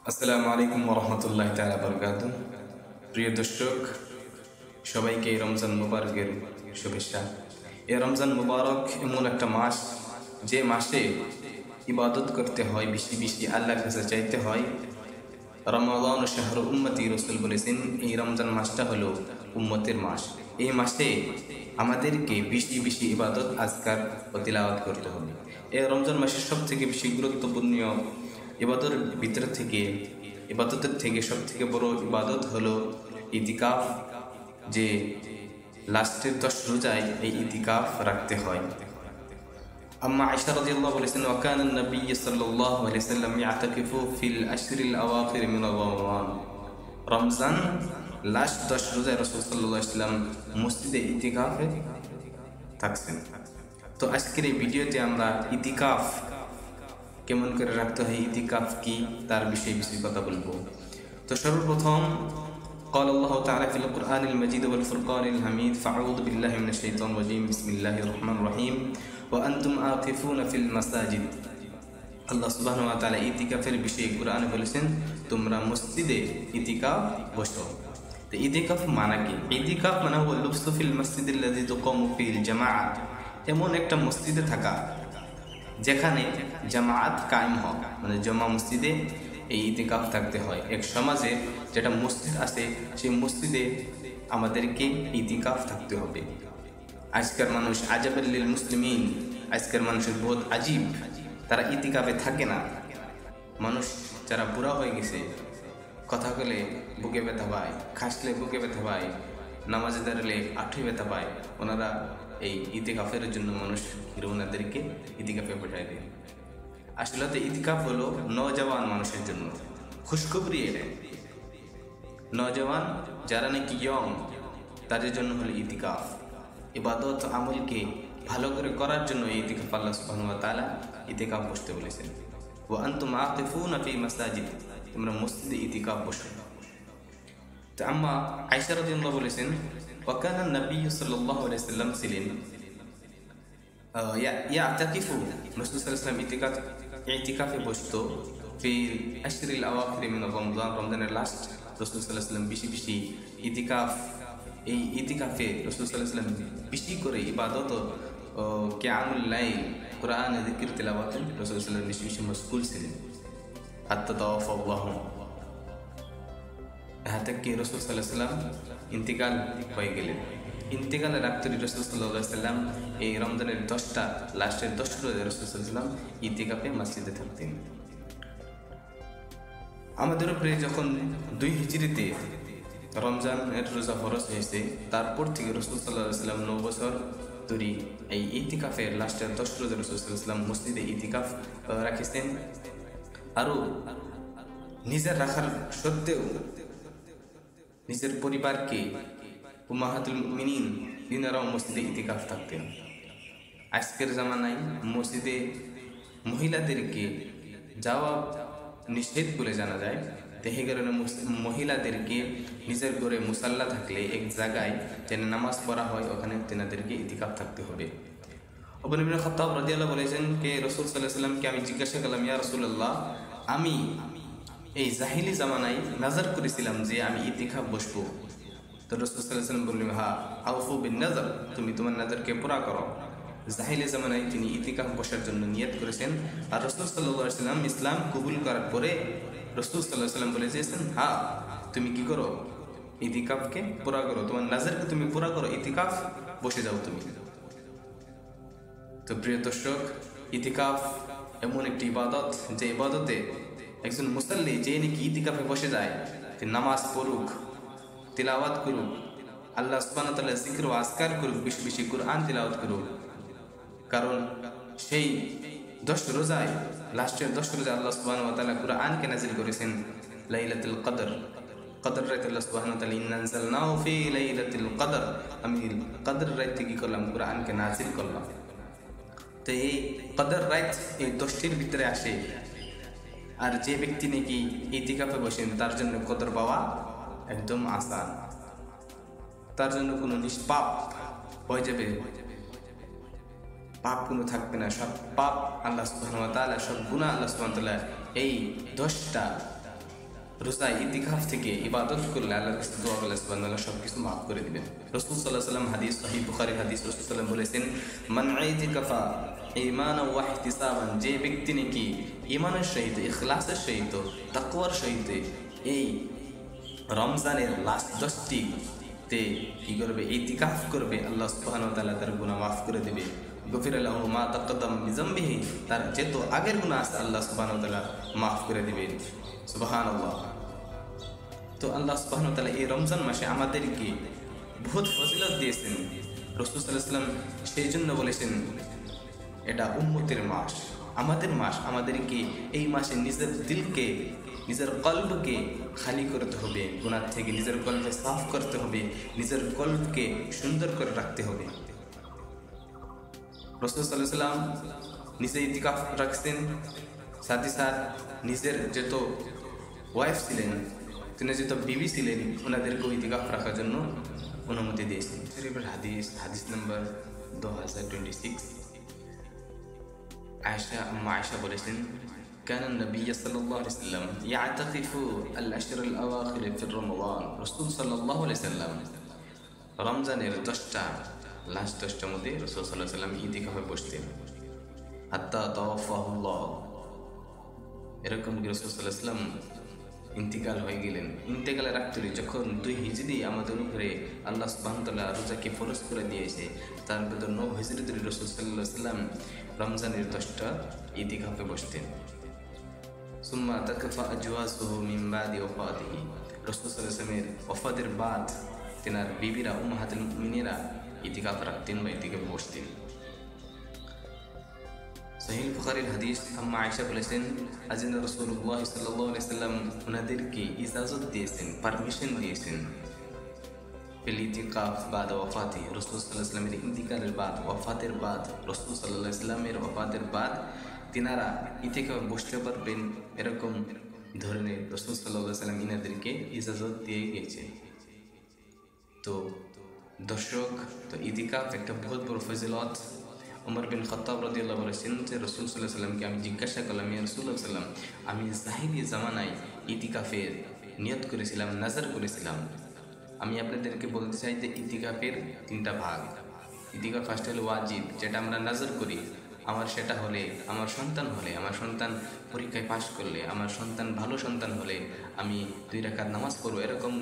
আসসালামু আলাইকুম ওরহমতুল্লাহ তাআলা বারাকাতুহু। প্রিয় দর্শক, সবাইকে রমজান মুবারকের শুভেচ্ছা। এই রমজান মুবারক এমন একটা মাস, যে মাসে ইবাদত করতে হয়, বেশি বেশি আল্লাহর কাছে চাইতে হয়। রমাদান শাহরু উম্মতি, রাসূল বলেছেন এই রমজান মাসটা হলো উম্মতের মাস। এই মাসে আমাদেরকে বেশি বেশি ইবাদত আজকার ও তিলাওয়াত করতে হবে। এই রমজান মাসের সব থেকে বেশি গুরুত্বপূর্ণ ইবাদতের থেকে সব থেকে বড় ইবাদত হলো ইতিকাফ, যে লাস্টের 10 রোজায় এই ইতিকাফ রাখতে হয়। আম্মা আয়েশা রাদিয়াল্লাহু বলেছেন, ওয়াকানা নবী সাল্লাল্লাহু আলাইহি ওয়াসাল্লাম ইয়াতাকিফু ফিল আশরিল আওয়াখির মিন রমাদান। রমজান লাস্ট 10 রোজায় রাসূল সাল্লাল্লাহু আলাইহি ওয়াসাল্লাম মসজিদে ইতিকাফে থাকছেন। তো আজকের এই ভিডিওতে আমরা ইতিকাফ কেমন করে রাখতে হয়, ইতিকাফ কি, তার বিষয়ে বেশি কথা বলবো। তো সর্বপ্রথম قال الله تعالى في القرآن المجيد والفرقان الحميد فأعوذ بالله من الشيطان الرجيم بسم الله الرحمن الرحيم وأنتم عاكفون في المساجد। আল্লাহ সুবহানাহু ওয়া তাআলা ইতিকাফের বিষয়ে কোরআনে বলেছেন, তোমরা মসজিদে ইতিকাফ বসো। তো ইতিকাফ মানে কি? ইতিকাফ মানে হলো লুবসু ফিল মসজিদিল্লাযী তুকামু ফিল জামাআত, এমন একটা মসজিদে থাকা যেখানে জামায়াত কায়েম হয়, মানে জমা মসজিদে এই ইতিকাফ থাকতে হয়। এক সমাজে যেটা মসজিদ আছে, সেই মসজিদে আমাদেরকে ইতিকাফ থাকতে হবে। আজকের মানুষ আজাবাল লিল মুসলিমিন, আজকের মানুষের বহুত আজীব, তারা ইতিকাফে থাকে না। মানুষ যারা বুড়া হয়ে গেছে, কথা বলে বুকে ব্যথা পায়, খাসলে বুকে ব্যথা পায়, নামাজে দাঁড়ালে আঁঠুই ব্যথা পায়, ওনারা এই ইতিকাফের জন্য মানুষ ওনাদেরকে ইতিকাফে পাঠায় দেয়। আসলে তো ইতিকাফ হলো নওজওয়ান মানুষের জন্য, খুশখবরি এটা। নওজওয়ান যারা নাকি ইয়ং, তাদের জন্য হলো ইতিকাফ। ইবাদত আমলকে ভালো করে করার জন্য এই ইতিকাফ আল্লাহ সুবহানাহু ওয়া তাআলা ইতিকাফ বসতে বলেছেন। ওয়া আনতুম আকিফুনা ফি মাসাজিদ, তোমরা মসজিদে ইতিকাফ বসো। তো আম্মা আয়েশা রাদিয়াল্লাহু বলেছেন, ওয়া কানা নবী সাল্লাল্লাহু আলাইহি ওয়াসাল্লাম ছিলেন ইয়াতাকিফু, রাসূল সাল্লাল্লাহু আলাইহি ওয়াসাল্লাম ইতিকাফে বসতো ফিল আশরিল আওয়াখির মিন রমজান, রমজানের লাস্ট রাসূল সাল্লাল্লাহু আলাইহি ওয়াসাল্লাম বেশি বেশি ইতিকাফ, এই ইতিকাফে রাসূল সাল্লাল্লাহু আলাইহি ওয়াসাল্লাম বেশি করে ইবাদত ও কিয়ামুল লাইল, কুরআন জিকির তিলাওয়াতে রাসূল সাল্লাল্লাহু আলাইহি ওয়াসাল্লাম বেশি বেশি মশগুল ছিলেন। হাত্তা তাওয়াফাল্লাহু, হাতে কি রাসূল সাল্লাল্লাহু আলাইহি ওয়াসাল্লাম ইন্তিকাল হয়ে গেলেন। ইন্তিকালের রাত্রি রাসূল সাল্লাল্লাহু আলাইহি ওয়াসাল্লাম এই রমজানের লাস্টের 10 রোজা রাসূল সাল্লাল্লাহু আলাইহি ওয়াসাল্লাম ইতিকাফে মসজিদে থাকতেন। আমাদের উপরে যখন 2 হিজরিতে রমজানের রোজা ফরজ হয়েছে, তারপর থেকে রাসূল সাল্লাল্লাহু আলাইহি ওয়াসাল্লাম 9 বছর ধরে এই ইতিকাফের লাস্টের 10 রোজা রাসূল সাল্লাল্লাহু আলাইহি ওয়াসাল্লাম মসজিদে ইতিকাফ রাখেছেন। আরও নিজের রাখার সত্ত্বেও নিজের পরিবারকে উম্মাহাতুল মুমিনিন তিনারাও মসজিদে ইতিকাফ থাকতেন। আজকের জামানায় মসজিদে মহিলাদেরকে যাওয়া নিষেধ বলে জানা যায়। দেখে কারণে মহিলাদেরকে নিজের ঘরে মুসাল্লা থাকলে এক জায়গায় যেখানে নামাজ পড়া হয়, ওখানে তেনাদেরকে ইতিকাফ থাকতে হবে। ওমর ইবনে খাত্তাব রাদিয়াল্লাহু বলেছেন, কে রাসূল সাল্লাল্লাহু আলাইহি ওয়াসাল্লামকে আমি জিজ্ঞাসা করলাম, ইয়া রাসূলুল্লাহ, আমি এই জাহিলি জামানায় নাজার করেছিলাম যে আমি ইতিকাফ বসবো। তো রাসূল সাল্লাল্লাহু আলাইহি ওয়াসাল্লাম বললেন, হ্যাঁ, আউফু বিন নাজার, তুমি তোমার নাজারকে পুরা করো। জাহিলি জামানায় তিনি ইতিকাফ বসার জন্য নিয়ত করেছেন। আর রাসূল সাল্লাল্লাহু আলাইহি ওয়াসাল্লাম ইসলাম কবুল করার পরে রাসূল সাল্লাল্লাহু আলাইহি ওয়াসাল্লাম বলেছেন, হ্যাঁ, তুমি কি করো, ইতিকাফকে পুরা করো, তোমার নাজারকে তুমি পুরা করো, ইতিকাফ বসে যাও তুমি। তো প্রিয় দর্শক, ইতিকাফ এমন একটি ইবাদত, যে ইবাদতে একজন মুসাল্লি যে নাকি ইতিকাফে বসে যায়, নামাজ পড়ুক, তিলাওয়াত করুক, আল্লাহ সুবহানাহু ওয়া তাআলা জিকির ও আজকার করুক, বেশি বেশি কুরআন তিলাওয়াত করুক। কারণ সেই 10 রোজায়, লাস্টের 10 রোজায় আল্লাহ সুবহানাহু ওয়া তাআলা কুরআনকে নাযিল করেছেন লাইলাতুল কদর। কদর রাতে আল্লাহ সুবহানাহু ওয়া তাআলা ইন্না আনজালনাহু ফি লাইলাতুল কদর, আমি কদর রাতে কি করলাম, কুরআনকে নাযিল করলাম। তো এই কদর রাত এই 10টির ভিতরে আসে। আর যে ব্যক্তি নাকি ইতিকাফে বসেন, তার জন্য কদর পাওয়া একদম আসান, তার জন্য কোনো নিষ্পাপ হয়ে যাবে, পাপ কোনো থাকবে না। সব পাপ আল্লাহ সুবহানাহু ওয়া তাআলা, সব গুনাহ আল্লাহ সুবহানাহু ওয়া তাআলা এই 10টা রোজা ইতিকাফ থেকে ইবাদত করলে আল্লাহর কাছে দোয়া করলে সুবহানাল্লাহ সব কিছু মাফ করে দিবেন। রাসূল সাল্লাল্লাহু আলাইহি ওয়াসাল্লাম হাদিস সহিহ বুখারীর হাদিস, রাসূল সাল্লাল্লাহু আলাইহি ওয়াসাল্লাম বলেছেন, মান ইতিকাফা ঈমানান ওয়া ইহতিসাবান, যে ব্যক্তি নাকি ঈমানের সহিত, ইখলাসের সহিত, তাকওয়ার সহিত এই রমজানের লাস্ট 10টি তে কি করবে, ইতিকাফ করবে, আল্লাহ সুবহানাহু ওয়া তাআলা তার গুনাহ মাফ করে দিবে। গফিরা লাহু মা তাকদ্দাম মিন যামবিহি, তার যত আগের গুনাহ আছে আল্লাহ সুবহানাহু ওয়া তাআলা মাফ করে দিবেন। সুবহানাল্লাহ। তো আল্লাহ সুবহানাহু ওয়া তাআলা এই রমজান মাসে আমাদেরকে বহুত ফজিলত দিয়েছেন। রাসূল সাল্লাল্লাহু আলাইহি ওয়াসাল্লাম সেই জন্য বলেছেন এটা উম্মতের মাস, আমাদের মাস। আমাদেরকে এই মাসে নিজের দিলকে, নিজের কলবকে খালি করতে হবে, গুনাহ থেকে নিজের কলবকে সাফ করতে হবে, নিজের কলবকে সুন্দর করে রাখতে হবে। রাসূল সাল্লাল্লাহু আলাইহি ওয়াসাল্লাম নিজে ইতিকাফ রাখছেন, সাথে সাথে নিজের যত ওয়াইফ ছিলেন, তিনি যত বিবি ছিলেন, ওনাদেরকেও ইতিকাফ রাখার জন্য অনুমতি দিয়েছেন। শরীফের হাদিস, হাদিস নম্বর 2026, আম্মা আয়েশা বলেছেন, كان النبي صلى الله عليه وسلم يعتكف الأشهر الأواخر في رمضان। রাসূল সাল্লাল্লাহু আলাইহি ওয়াসাল্লাম রমজানের 10টা লাস্ট 10টার মধ্যে রাসূল সাল্লাল্লাহু আলাইহি ওয়াসাল্লাম ইতিকাফে বসতেন, হাত্তা তাওয়াফাহুল্লাহ। এরকম কি রাসূল সাল্লাল্লাহু আলাইহি ওয়াসাল্লাম ইন্তিকাল হয়ে গেলেন। ইন্তেকালের রাত্রে যখন 2 হিজরি আমাদের উপরে আল্লাহ সুবহানাহু ওয়া তাআলা রোজাকে ফরজ করে দিয়েছে, তার ভিতর 9 হিজরিতে রাসূল সাল্লাল্লাহু আলাইহি ওয়াসাল্লাম রমজানের 10টা ইতিকাফে বসতেন। সুম্মা তাকাফা আজওয়াজুহু মিন বাদি ওয়াফাতিহি, রাসূল সাল্লাল্লাহু আলাইহি ওয়াসাল্লামের ওয়াফাতের বাদ তেনার বিবিরা উম্মাহাতুল মুমিনিনা ইতিকাফ রাখতেন বা ইতিকাফে বসতেন। সহিহ বুখারীর হাদিস, আম্মা আয়েশা বলেছেন, আযিনা রাসূলুল্লাহ সাল্লাল্লাহু আলাইহি ওয়াসাল্লাম ওনাদেরকে ইজাজত দিয়েছেন, পারমিশন দিয়েছেন ফিল ইতিকাফ বাদা ওয়াফাতি। রাসূল সাল্লাল্লাহু আলাইহি ওয়াসাল্লামের ইন্তিকালের বাদ, ওয়াফাতের বাদ, রাসূল সাল্লাল্লাহু আলাইহি ওয়াসাল্লামের ওয়াফাতের বাদ তিনারা ইতিকাফ বসতে পারবেন, এরকম ধরনের রাসূল সাল্লাল্লাহু আলাইহি ওয়াসাল্লাম ইনাদেরকে ইজাজত দিয়ে গেছে। তো দর্শক, তো ইতিকাফ একটা বহুত বড় ফজিলত। ওমর বিন খাত্তাব রাদিয়াল্লাহু আনহু বলেছেন যে রাসূল সাল্লাল্লাহু আলাইহি ওয়াসাল্লামকে আমি জিজ্ঞাসা করলাম, ইয়া রাসূলুল্লাহ সাল্লাম, আমি জাহিলি জামানায় ইতিকাফের নিয়ত করেছিলাম, নাজার করেছিলাম। আমি আপনাদেরকে বলতে চাই যে ইতিকাফের 3টা ভাগ। ইতিকাফ ফার্স্ট হলো ওয়াজিব, যেটা আমরা নাজার করি, আমার সেটা হলে, আমার সন্তান হলে, আমার সন্তান পরীক্ষায় পাশ করলে, আমার সন্তান ভালো সন্তান হলে আমি 2 রাকাত নামাজ পড়ব, এরকম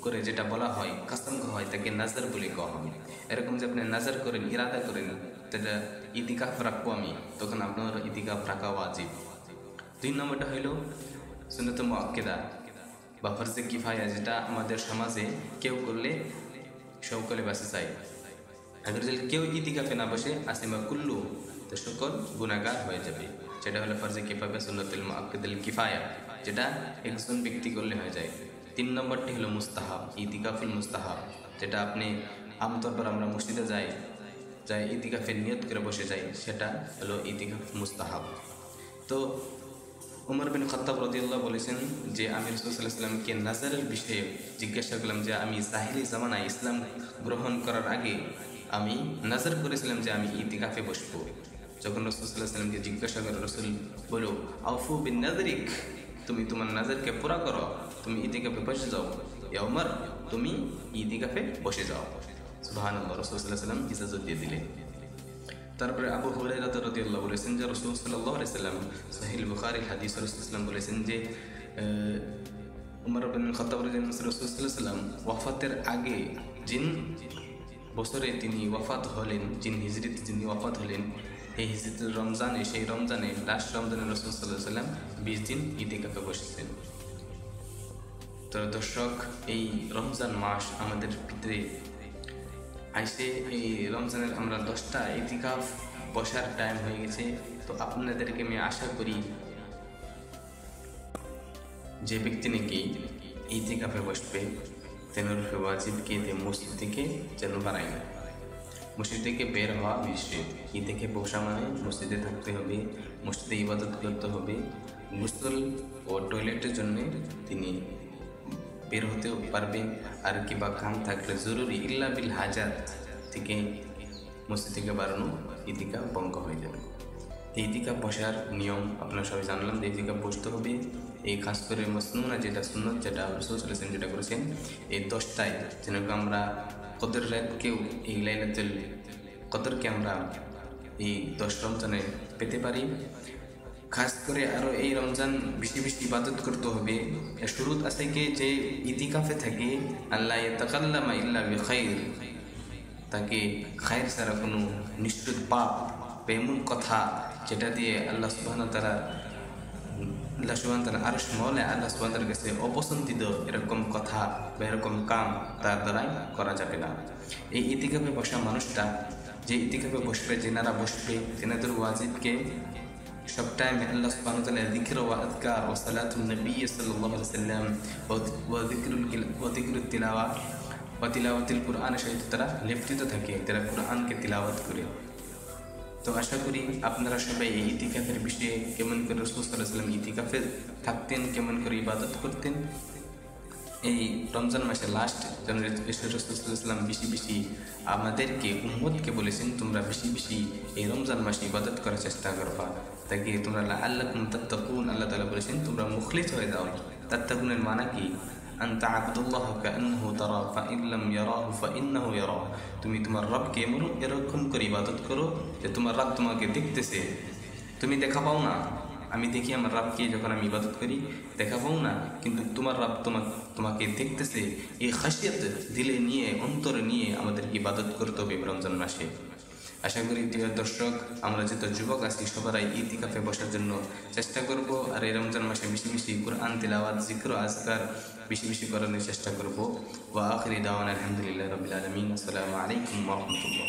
করে যেটা বলা হয়, কাসম হয়, তাকে নাজার বলে কওয়া হয়। এরকম যে আপনি নাজার করেন, ইরাদা করেন যেটা ইতিকাফ রাখবো আমি, তখন আপনার ইতিকাফ রাখা ওয়াজিব। 2 নম্বরটা হইল সুন্নাতে মুআক্কাদা বা ফরজে কিফায়া, যেটা আমাদের সমাজে কেউ করলে সকলে বাঁচে চাই। আগে যদি কেউ ইতিকাফে না বসে আসিমা কুল্লু, তো সকল গুনাহগার হয়ে যাবে। সেটা হলো ফরজে কিফায়া, সুন্নাতুল মুআক্কাদাল কিফায়া, যেটা একজন ব্যক্তি করলে হয়ে যায়। 3 নম্বরটি হলো মুস্তাহাব, ইতিকাফুল মুস্তাহাব, যেটা আপনি আমতর পর আমরা মসজিদে যাই ইতিকাফের নিয়ত করে বসে যাই, সেটা হলো ইতিকাফ মুস্তাহাব। তো ওমর বিন খাত্তাব রাদিয়াল্লাহু বলেছেন যে আমি রাসূল সাল্লাল্লাহু আলাইহি ওয়াসাল্লামকে নাজারের বিষয়ে জিজ্ঞাসা করলাম যে আমি জাহিলি জামানায় ইসলাম গ্রহণ করার আগে আমি নাজার করেছিলাম যে আমি ইতিকাফে বসবো। যখন রাসূল সাল্লাল্লাহু আলাইহি ওয়াসাল্লামকে জিজ্ঞাসা করে, রাসূল বলো, আউফু বিন নাযরিক, তুমি তোমার নাজারকে পুরা করো, তুমি ইতিকাফে বসে যাও। ইয়া ওমর, তুমি ইতিকাফে বসে যাও। সুবহানাল্লাহ, রাসূল সাল্লাল্লাহু আলাইহি ওয়াসাল্লাম ইজাজত দিয়ে দিলেন। তারপরে আবু হুরায়রা রাদিয়াল্লাহু বলেছেন যে রাসূল সাল্লাল্লাহু আলাইহি ওয়াসাল্লাম, সহিহ বুখারীর হাদিস, রাসূল সাল্লাল্লাহু আলাইহি ওয়াসাল্লাম বলেছেন যে উমর বিন খাত্তাব রাদিয়াল্লাহু আনহু, রাসূল সাল্লাল্লাহু আলাইহি ওয়াসাল্লাম ওয়াফাতের আগে জিন বছরে তিনি ওয়াফাত হলেন, জিন হিজরিতে যিনি ওয়াফাত হলেন, এই হিজরিতের রমজানে, সেই রমজানে লাস্ট রমজানে রাসূল সাল্লাল্লাহু আলাইহি ওয়াসাল্লাম 20 দিন ইতিকাফে বসেছেন। তো দর্শক, এই রমজান মাস আমাদের ভিতরে আইসে, এই রমজানের আমরা 10টা ইতিকাফ বসার টাইম হয়ে গেছে। তো আপনাদেরকে আমি আশা করি যে ব্যক্তি নাকি ইতিকাফে বসবে, তেনার ওয়াজিব কি মসজিদ থেকে যেন বাড়াই না, মসজিদ থেকে বের হওয়া নিষেধ। ঈদ থেকে বসা মানে মসজিদে থাকতে হবে, মসজিদে ইবাদত করতে হবে। গোসল ও টয়লেটের জন্য তিনি বের হতেও পারবেন, আর কিবা কাম থাকলে জরুরি ইল্লা বিল হাজাত থেকে মসজিদ থেকে বাড়ানো ইতিকাফ ভঙ্গ হয়ে যাবে। ইতিকাফ বসার নিয়ম আপনারা সবাই জানলাম যে ইতিকাফ বসতে হবে এই খাস করে মসনুনা যেটা সুন্নত, যেটা রাসূল সাল্লাল্লাহু আলাইহি ওয়াসাল্লাম যেটা করেছেন, এই 10টায় যেন আমরা কদর রাতকেও, এই লাইলাতুল কদরকে আমরা এই 10 রমজানে পেতে পারি। খাস করে আরও এই রমজান বেশি বেশি ইবাদত করতে হবে। শুরুত আছে কি যে ইতিকাফে থাকে আল্লাহ ইয়াতাকাল্লামা ইল্লা বিখাইর, তাকে খায়ের ছাড়া কোনো নিশ্চিত পাপ বা এমন কথা যেটা দিয়ে আল্লাহ সুবহানাহু ওয়া তাআলা আরশ মওলা আল্লাহ সুবহানাহু ওয়া তাআলার কাছে অপছন্দিত এরকম কথা বা এরকম কাম তার দ্বারাই করা যাবে না। এই ইতিকাফে বসা মানুষটা, যে ইতিকাফে বসবে, যেনারা বসবে, তেনাদের ওয়াজিবকে সব টাইমে আল্লাহ সুবহানাহু ওয়া তাআলার যিকর ওয়া আযকার ওয়া সালাতুন নবী সাল্লাল্লাহু আলাইহি ওয়াসাল্লাম ওয়া যিকরুত তিলাওয়াত ওয়া তিলাওয়াতুল কুরআনের সাথে তারা লিপ্ত থাকে, তারা কুরআনকে তিলাওয়াত করে। তো আশা করি আপনারা সবাই এই ইতিকাফের বিষয়ে কেমন করে রাসূল সাল্লাল্লাহু আলাইহি ওয়াসাল্লাম ইতিকাফে থাকতেন, কেমন করে ইবাদত করতেন, এই রমজান মাসে লাস্ট যেন রাসূল সাল্লাল্লাহু আলাইহি ওয়াসাল্লাম বেশি বেশি আমাদেরকে উম্মতকে বলেছেন তোমরা বেশি বেশি এই রমজান মাসে ইবাদত করার চেষ্টা করবা, তাকে তোমরা লাআল্লাকুম তাত্তাকুন, আল্লাহ তাআলা বলেছেন তোমরা মুখলিস হয়ে যাও। তাত্তাকুনের মানে কি? আন তা'বুদুল্লাহ কাআন্নাহু তারা ফাইন লাম ইয়ারাহু ফাইন্নাহু ইয়ারা, তুমি তোমার রবকে এরকম করে ইবাদত করো যে তোমার রব তোমাকে দেখতেছে। তুমি দেখা পাও না, আমি দেখি আমার রবকে যখন আমি ইবাদত করি দেখা পাও না, কিন্তু তোমার রব তোমাকে দেখতেছে। এই খাসিয়ত দিলে নিয়ে, অন্তরে নিয়ে আমাদেরকে ইবাদত করতে হবে রমজান মাসে। আশা করি প্রিয় দর্শক, আমরা যত যুবক আছি সবাই ইতিকাফে বসার জন্য চেষ্টা করব, আর এই রমজান মাসে বেশি বেশি কুরআন তিলাওয়াত, যিকর, আযকার বেশি বেশি করার চেষ্টা করব। ওয়া আখিরি দাওয়ানা আলহামদুলিল্লাহি রাব্বিল আলামিন। আসসালামু আলাইকুম ওয়া রাহমাতুল্লাহ।